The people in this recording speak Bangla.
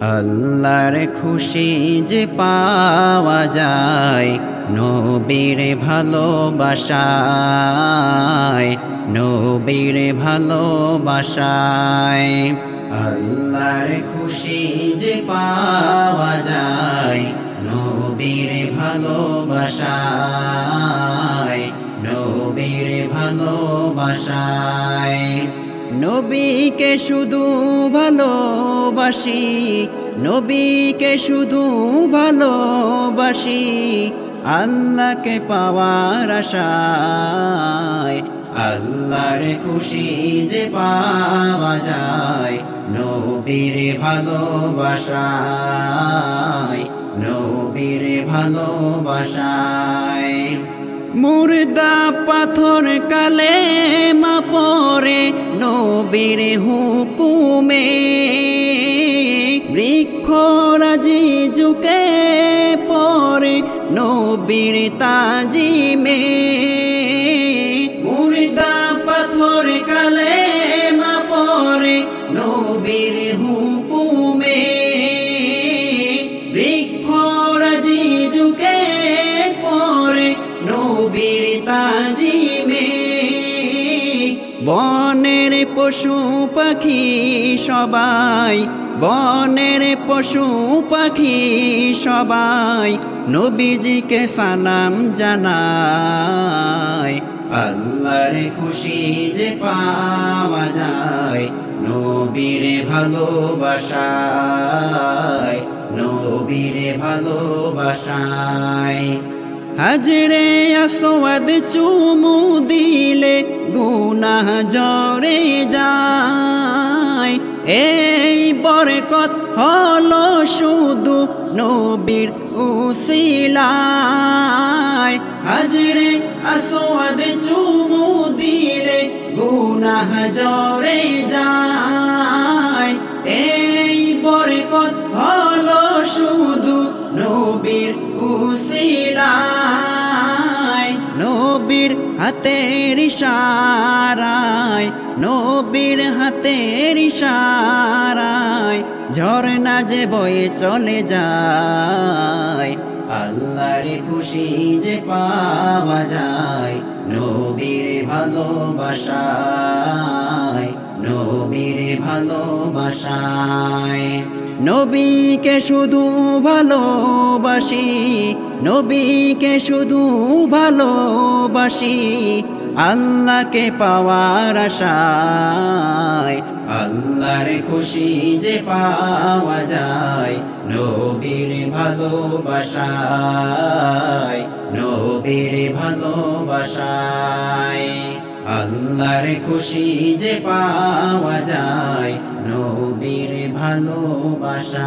আল্লাহর খুশি যে পাওয়া যায় নবীর ভালোবাসায়, নবীর ভালোবাসায়। আল্লাহর খুশি যে পাওয়া যায় নবীর ভালোবাসায়, নবীর ভালোবাসায়। নবীকে শুধু ভালোবাসি, নবীকে শুধু ভালোবাসি, আল্লাহকে পাওয়ার আশায়। আল্লাহর খুশি যে পাওয়া যায় নবীর ভালোবাসায়, নবীর ভালোবাসায়। মুর্দা পাথর কালেমা পড়ে নবীর হুকুমে, বৃক্ষরাজি ঝুঁকে পড়ে নবীর তাজিমে। মুর্দা পাথর কালেমা পড়ে নবীর হুকুমে, বৃক্ষরাজি ঝুঁকে পড়ে নবীর তাজিমে। বনের পশু পাখি সবাই, বনের পশু পাখি সবাই নবীজিকে সালাম জানায়। আল্লাহর খুশি যে পাওয়া যায় নবীর ভালোবাসায়, নবীর ভালোবাসায়। হাজরে আসওয়াদ চুমু দিলে গুনাহ ঝরে যায়, এই বরকত হলো শুধু নবীর উসিলায়। হাজরে আসওয়াদ চুমু দিলে গুনাহ ঝরে যায়, এই বরকত হলো শুধু নবীর উসিলায়। নবীর হাতের ইশারায়, নবীর হাতের ইশারায় ঝরনা যে বয়ে চলে যায়। আল্লাহর খুশি যে পাওয়া যায় নবীর ভালোবাসায়, নবীর ভালোবাসায়। নবীকে শুধু ভালোবাসি, নবীকে শুধু ভালোবাসি, আল্লাহকে পাওয়ার আশায়। আল্লাহর খুশি যে পাওয়া যায় নবীর ভালোবাসায়, নবীর ভালোবাসায়। আল্লাহর খুশি যে পাওয়া যায় নবীর ভালোবাসায়।